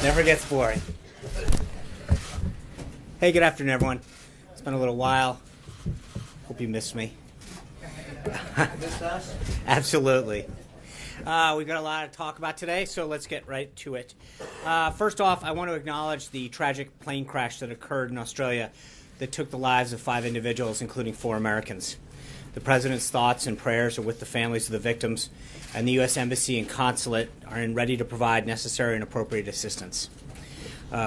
Never gets boring. Hey, good afternoon, everyone. It's been a little while. Hope you missed me. Missed us? Absolutely. We've got a lot to talk about today, so let's get right to it. First off, I want to acknowledge the tragic plane crash that occurred in Australia that took the lives of 5 individuals, including 4 Americans. The President's thoughts and prayers are with the families of the victims, and the U.S. Embassy and Consulate are ready to provide necessary and appropriate assistance.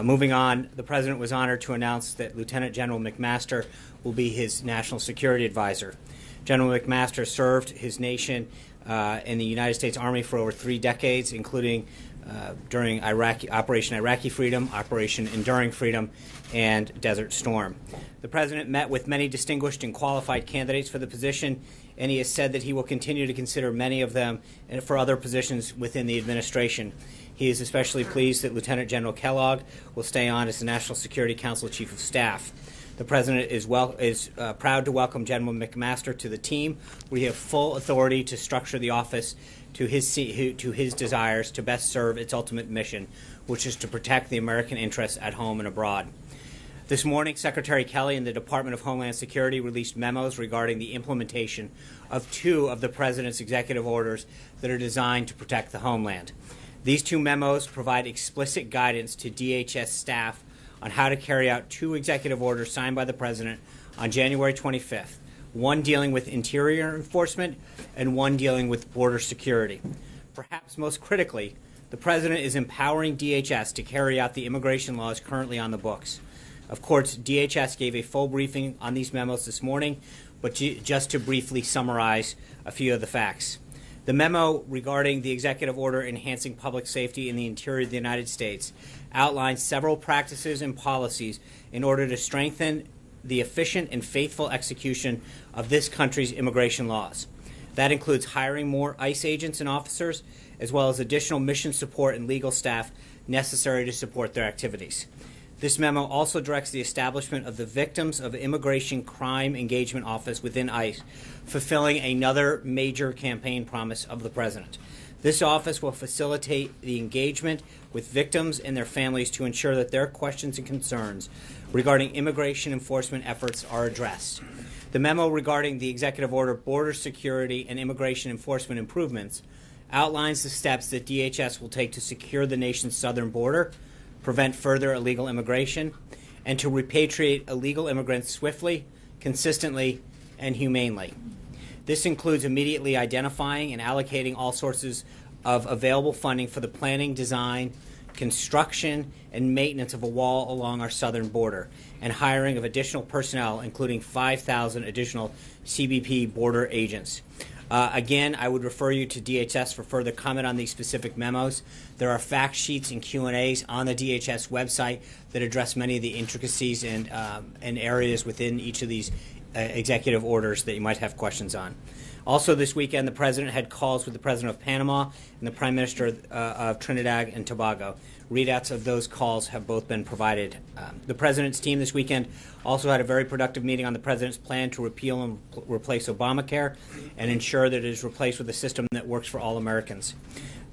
Moving on, the President was honored to announce that Lieutenant General McMaster will be his national security advisor. General McMaster served his nation in the United States Army for over 3 decades, including during Operation Iraqi Freedom, Operation Enduring Freedom, and Desert Storm. The President met with many distinguished and qualified candidates for the position, and he has said that he will continue to consider many of them for other positions within the administration. He is especially pleased that Lieutenant General Kellogg will stay on as the National Security Council Chief of Staff. The President is proud to welcome General McMaster to the team. We have full authority to structure the office to his desires to best serve its ultimate mission, which is to protect the American interests at home and abroad. This morning, Secretary Kelly and the Department of Homeland Security released memos regarding the implementation of 2 of the President's executive orders that are designed to protect the homeland. These 2 memos provide explicit guidance to DHS staff on how to carry out 2 executive orders signed by the President on January 25th, one dealing with interior enforcement and one dealing with border security. Perhaps most critically, the President is empowering DHS to carry out the immigration laws currently on the books. Of course, DHS gave a full briefing on these memos this morning, but just to briefly summarize a few of the facts. The memo regarding the executive order enhancing public safety in the interior of the United States outlines several practices and policies in order to strengthen the efficient and faithful execution of this country's immigration laws. That includes hiring more ICE agents and officers, as well as additional mission support and legal staff necessary to support their activities. This memo also directs the establishment of the Victims of Immigration Crime Engagement Office within ICE, fulfilling another major campaign promise of the President. This office will facilitate the engagement with victims and their families to ensure that their questions and concerns regarding immigration enforcement efforts are addressed. The memo regarding the executive order Border Security and Immigration Enforcement Improvements outlines the steps that DHS will take to secure the nation's southern border, prevent further illegal immigration, and to repatriate illegal immigrants swiftly, consistently, and humanely. This includes immediately identifying and allocating all sources of available funding for the planning, design, construction, and maintenance of a wall along our southern border, and hiring of additional personnel, including 5,000 additional CBP border agents. Again, I would refer you to DHS for further comment on these specific memos. There are fact sheets and Q&As on the DHS website that address many of the intricacies and areas within each of these executive orders that you might have questions on. Also this weekend, the President had calls with the President of Panama and the Prime Minister of Trinidad and Tobago. Readouts of those calls have both been provided. The President's team this weekend also had a very productive meeting on the President's plan to repeal and replace Obamacare and ensure that it is replaced with a system that works for all Americans.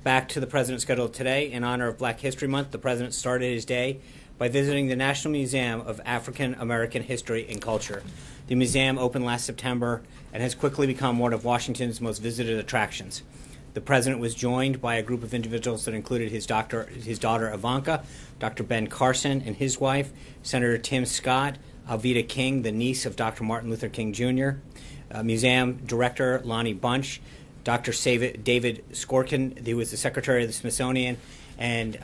Back to the President's schedule today. In honor of Black History Month, the President started his day by visiting the National Museum of African American History and Culture. The museum opened last September and has quickly become one of Washington's most visited attractions. The President was joined by a group of individuals that included his daughter Ivanka, Dr. Ben Carson and his wife, Senator Tim Scott, Alveda King, the niece of Dr. Martin Luther King Jr., Museum Director Lonnie Bunch, Dr. David Skorkin, who was the Secretary of the Smithsonian, and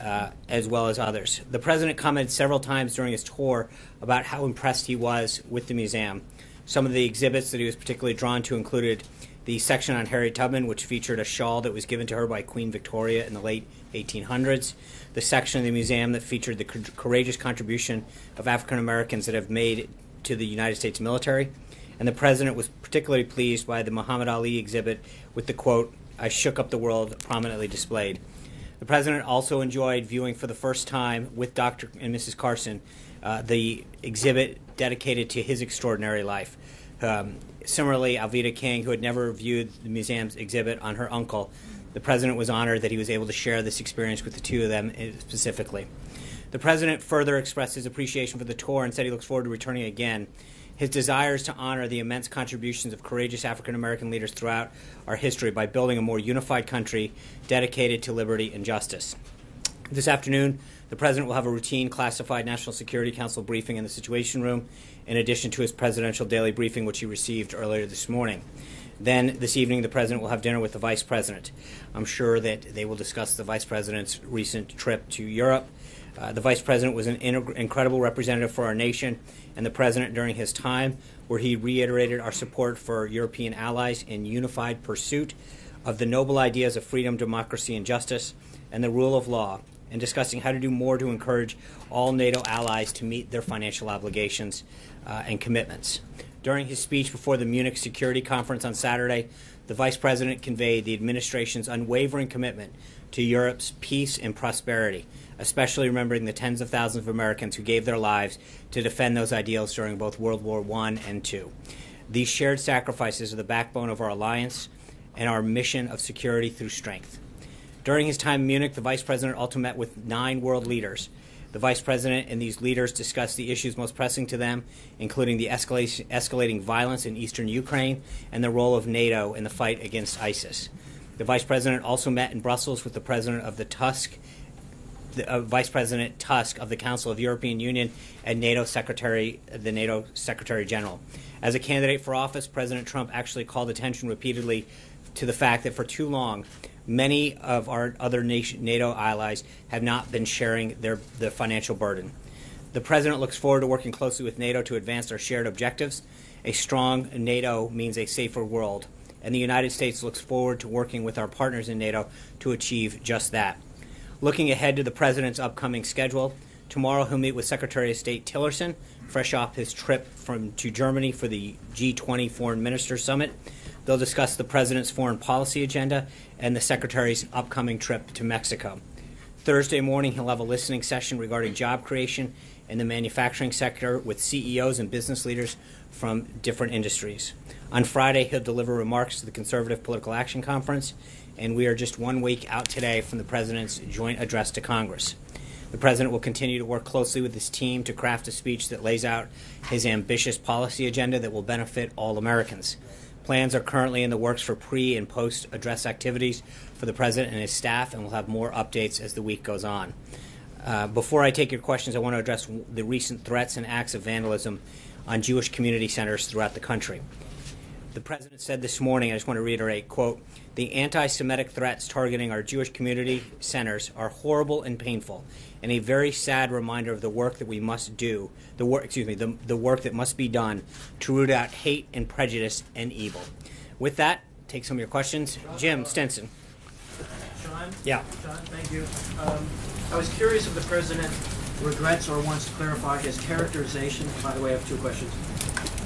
as well as others. The President commented several times during his tour about how impressed he was with the museum. Some of the exhibits that he was particularly drawn to included the section on Harriet Tubman, which featured a shawl that was given to her by Queen Victoria in the late 1800s, the section of the museum that featured the courageous contribution of African Americans that have made to the United States military, and the President was particularly pleased by the Muhammad Ali exhibit with the quote, "I shook up the world," prominently displayed. The President also enjoyed viewing for the first time with Dr. and Mrs. Carson the exhibit dedicated to his extraordinary life. Similarly, Alveda King, who had never viewed the museum's exhibit on her uncle, the President was honored that he was able to share this experience with the two of them specifically. The president further expressed his appreciation for the tour and said he looks forward to returning again. His desire is to honor the immense contributions of courageous African-American leaders throughout our history by building a more unified country dedicated to liberty and justice. This afternoon, the president will have a routine classified National Security Council briefing in the Situation Room, in addition to his presidential daily briefing, which he received earlier this morning. Then, this evening, the president will have dinner with the vice president. I'm sure that they will discuss the vice president's recent trip to Europe. The vice president was an incredible representative for our nation, and the president, during his time, where he reiterated our support for European allies in unified pursuit of the noble ideas of freedom, democracy, and justice, and the rule of law, and discussing how to do more to encourage all NATO allies to meet their financial obligations and commitments. During his speech before the Munich Security Conference on Saturday, the Vice President conveyed the administration's unwavering commitment to Europe's peace and prosperity, especially remembering the tens of thousands of Americans who gave their lives to defend those ideals during both World War I and II. These shared sacrifices are the backbone of our alliance and our mission of security through strength. During his time in Munich, the Vice President also met with 9 world leaders. The Vice President and these leaders discussed the issues most pressing to them, including the escalating violence in eastern Ukraine and the role of NATO in the fight against ISIS. The Vice President also met in Brussels with the President of Vice President Tusk of the Council of the European Union and the NATO Secretary General. As a candidate for office, President Trump actually called attention repeatedly to the fact that for too long, many of our other NATO allies have not been sharing the financial burden. The President looks forward to working closely with NATO to advance our shared objectives. A strong NATO means a safer world, and the United States looks forward to working with our partners in NATO to achieve just that. Looking ahead to the President's upcoming schedule, tomorrow he'll meet with Secretary of State Tillerson, fresh off his trip to Germany for the G20 Foreign Ministers Summit. They'll discuss the President's foreign policy agenda and the Secretary's upcoming trip to Mexico. Thursday morning, he'll have a listening session regarding job creation in the manufacturing sector with CEOs and business leaders from different industries. On Friday, he'll deliver remarks to the Conservative Political Action Conference, and we are just 1 week out today from the President's joint address to Congress. The President will continue to work closely with his team to craft a speech that lays out his ambitious policy agenda that will benefit all Americans. Plans are currently in the works for pre- and post-address activities for the President and his staff, and we'll have more updates as the week goes on. Before I take your questions, I want to address the recent threats and acts of vandalism on Jewish community centers throughout the country. The President said this morning, I just want to reiterate, quote, "The anti-Semitic threats targeting our Jewish community centers are horrible and painful, and a very sad reminder of the work that we must do, the work that must be done to root out hate and prejudice and evil." With that, take some of your questions. Jim Stenson. Sean? Yeah. Sean, thank you. I was curious if the President regrets or wants to clarify his characterization, by the way, I have 2 questions,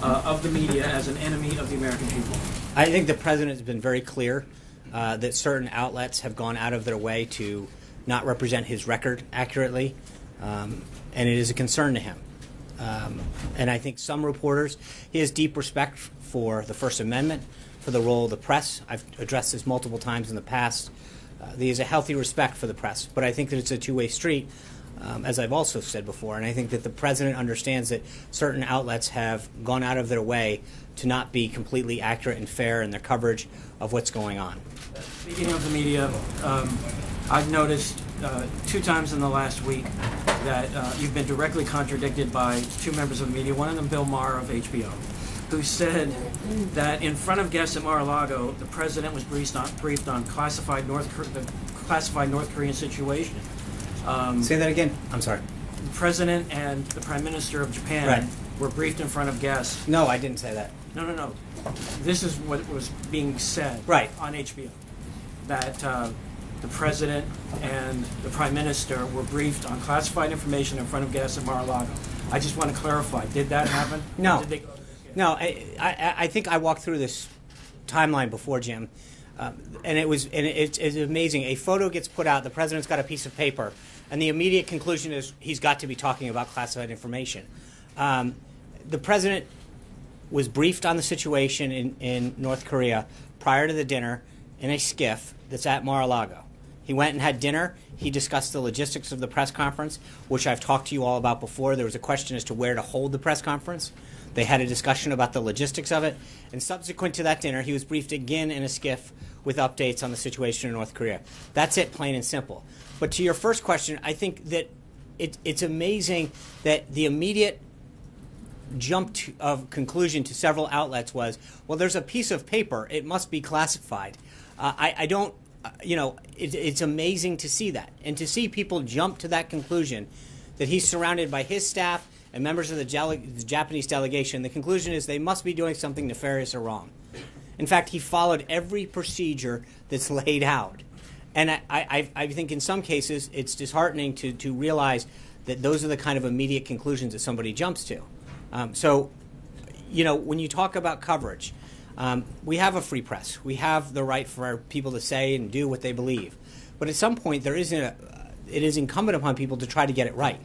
of the media as an enemy of the American people. I think the President has been very clear that certain outlets have gone out of their way to not represent his record accurately, and it is a concern to him. And I think some reporters, he has deep respect for the First Amendment, for the role of the press. I've addressed this multiple times in the past. He has a healthy respect for the press, but I think that it's a two-way street, as I've also said before, and I think that the President understands that certain outlets have gone out of their way to not be completely accurate and fair in their coverage of what's going on. Speaking of the media, I've noticed 2 times in the last week that you've been directly contradicted by 2 members of the media, one of them Bill Maher of HBO, who said that in front of guests at Mar-a-Lago, the President was briefed on classified North Korean situation. Say that again. I'm sorry. The President and the Prime Minister of Japan were briefed in front of guests. No, I didn't say that. No. This is what was being said on HBO, that the President and the Prime Minister were briefed on classified information in front of guests at Mar-a-Lago. I just want to clarify, did that happen? No. Did they go No, I think I walked through this timeline before, Jim, and it's amazing. A photo gets put out, the President's got a piece of paper, and the immediate conclusion is he's got to be talking about classified information. The President was briefed on the situation in North Korea prior to the dinner in a skiff that's at Mar-a-Lago. He went and had dinner. He discussed the logistics of the press conference, which I've talked to you all about before. There was a question as to where to hold the press conference. They had a discussion about the logistics of it. And subsequent to that dinner, he was briefed again in a skiff with updates on the situation in North Korea. That's it, plain and simple. But to your first question, I think that it's amazing that the immediate jump of conclusion to several outlets was, well, there's a piece of paper. It must be classified. I don't, it's amazing to see that. And to see people jump to that conclusion that he's surrounded by his staff and members of the Japanese delegation, the conclusion is they must be doing something nefarious or wrong. In fact, he followed every procedure that's laid out. And I think in some cases it's disheartening to realize that those are the kind of immediate conclusions that somebody jumps to. When you talk about coverage, we have a free press. We have the right for people to say and do what they believe. But at some point, it is incumbent upon people to try to get it right.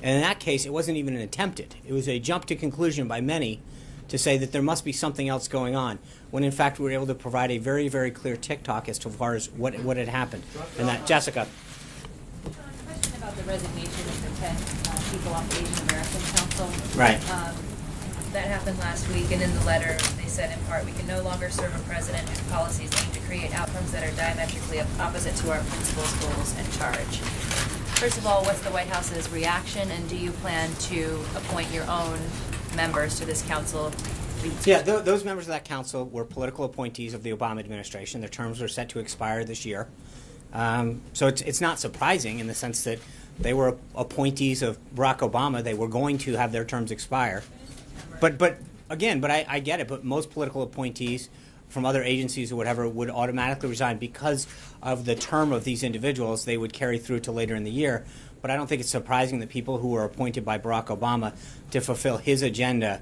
And in that case, it wasn't even attempted. It was a jump to conclusion by many to say that there must be something else going on, when in fact we were able to provide a very, very clear tick-tock as to far as what had happened. And that, Jessica. A question about the resignation of the 10 people on the Asian American Council. Right. That happened last week, and in the letter they said in part, we can no longer serve a president whose policies aim to create outcomes that are diametrically opposite to our principles, goals, and charge. First of all, what's the White House's reaction, and do you plan to appoint your own members to this council? Yeah, those members of that council were political appointees of the Obama administration. Their terms were set to expire this year. So it's not surprising in the sense that they were appointees of Barack Obama. They were going to have their terms expire. But I get it. But most political appointees from other agencies or whatever would automatically resign because of the term of these individuals. They would carry through to later in the year. But I don't think it's surprising that people who were appointed by Barack Obama to fulfill his agenda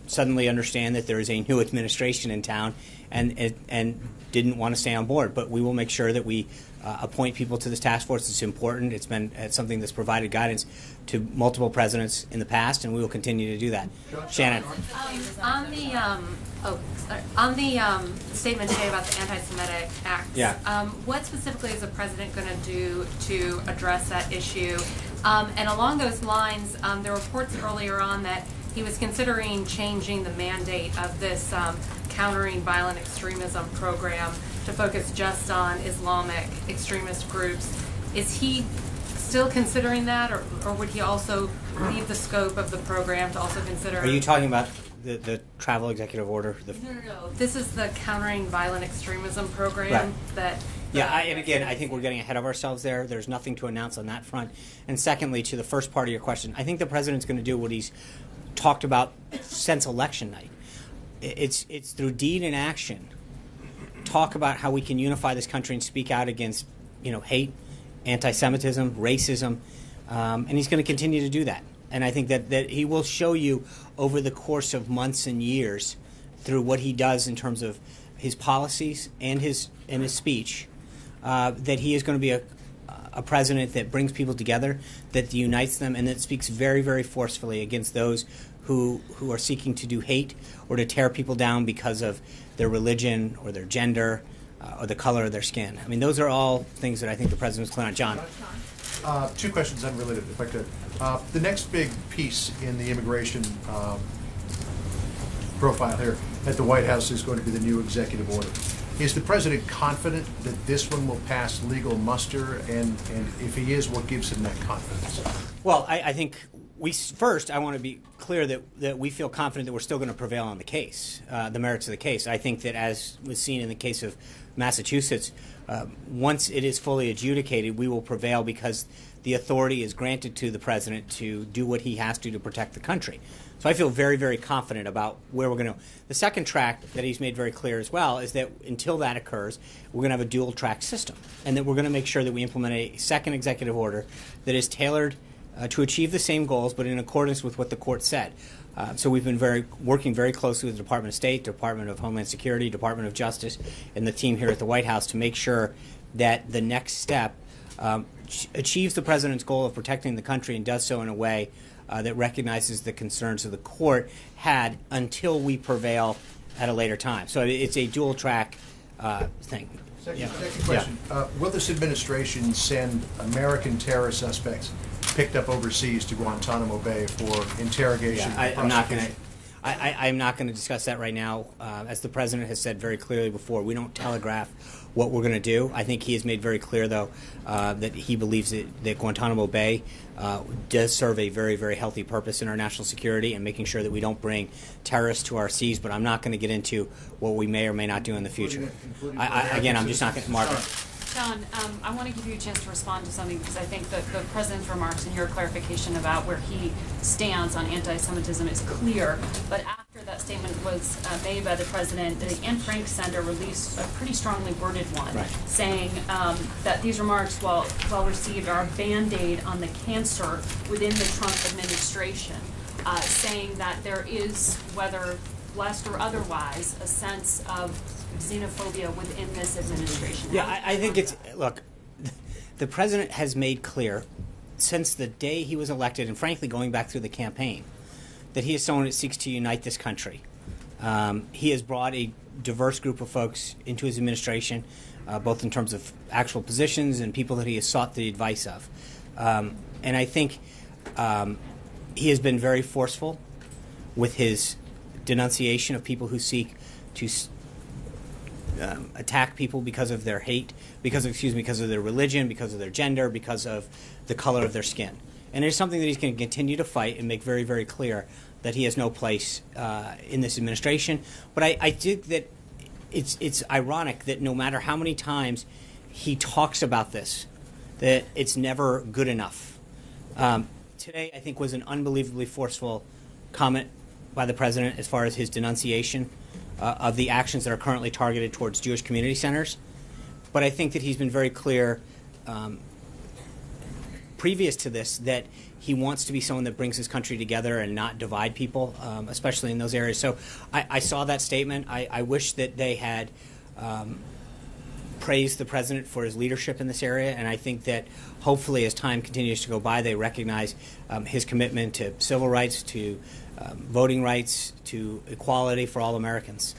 suddenly understand that there is a new administration in town and didn't want to stay on board. But we will make sure that we appoint people to this task force. It's important. It's been something that's provided guidance to multiple presidents in the past, and we will continue to do that. Shannon. On the statement today about the anti-Semitic acts, Yeah. What specifically is the president going to do to address that issue? And along those lines, there were reports earlier on that he was considering changing the mandate of this countering violent extremism program to focus just on Islamic extremist groups. Is he still considering that, or would he also leave the scope of the program to also consider... Are you talking about the travel executive order? No. This is the countering violent extremism program Right. that... Yeah, and again, I think we're getting ahead of ourselves there. There's nothing to announce on that front. And secondly, to the first part of your question, I think the president's going to do what he's talked about since election night. It's through deed and action. Talk about how we can unify this country and speak out against, hate, anti-Semitism, racism, and he's going to continue to do that. And I think that he will show you over the course of months and years through what he does in terms of his policies and his speech that he is going to be a president that brings people together, that unites them, and that speaks very, very forcefully against those who are seeking to do hate or to tear people down because of their religion or their gender or the color of their skin. I mean, those are all things that I think the president's clear on. John. Two questions unrelated, if I could. The next big piece in the immigration profile here at the White House is going to be the new executive order. Is the president confident that this one will pass legal muster? And if he is, what gives him that confidence? Well, I think I want to be clear that we feel confident that we're still going to prevail on the case, the merits of the case. I think that, as was seen in the case of Massachusetts, once it is fully adjudicated, we will prevail because the authority is granted to the president to do what he has to protect the country. So I feel very, very confident about where we're going to. The second track that he's made very clear as well is that until that occurs, we're going to have a dual track system, and that we're going to make sure that we implement a second executive order that is tailored to achieve the same goals, but in accordance with what the court said. So we've been working very closely with the Department of State, Department of Homeland Security, Department of Justice, and the team here at the White House to make sure that the next step achieves the president's goal of protecting the country and does so in a way that recognizes the concerns of the court had until we prevail at a later time. So it's a dual track thing. Second question. Will this administration send American terror suspects picked up overseas to Guantanamo Bay for interrogation? I'm not going to. I'm not going to discuss that right now. As the president has said very clearly before, we don't telegraph what we're going to do. I think he has made very clear, though, that he believes that Guantanamo Bay does serve a very, very healthy purpose in our national security and making sure that we don't bring terrorists to our seas. But I'm not going to get into what we may or may not do in the future. Again, I'm just not going to. Margaret. John, I want to give you a chance to respond to something because I think that the president's remarks and your clarification about where he stands on anti-Semitism is clear. But after that statement was made by the president, the Anne Frank Center released a pretty strongly worded one, right, saying that these remarks, while well received, are a Band-Aid on the cancer within the Trump administration, saying that there is, whether blessed or otherwise, a sense of xenophobia within this administration. Yeah, I think it's, look, the president has made clear since the day he was elected, and frankly going back through the campaign, that he is someone that seeks to unite this country. He has brought a diverse group of folks into his administration, both in terms of actual positions and people that he has sought the advice of. And I think he has been very forceful with his denunciation of people who seek to attack people because of their hate, because of their religion, because of their gender, because of the color of their skin. And it's something that he's going to continue to fight and make very, very clear that he has no place in this administration. But I think that it's ironic that no matter how many times he talks about this, that it's never good enough. Today, I think, was an unbelievably forceful comment by the president as far as his denunciation of the actions that are currently targeted towards Jewish community centers. But I think that he's been very clear previous to this that he wants to be someone that brings his country together and not divide people, especially in those areas. So I saw that statement. I wish that they had praised the president for his leadership in this area, and I think that hopefully as time continues to go by, they recognize his commitment to civil rights, to voting rights, to equality for all Americans.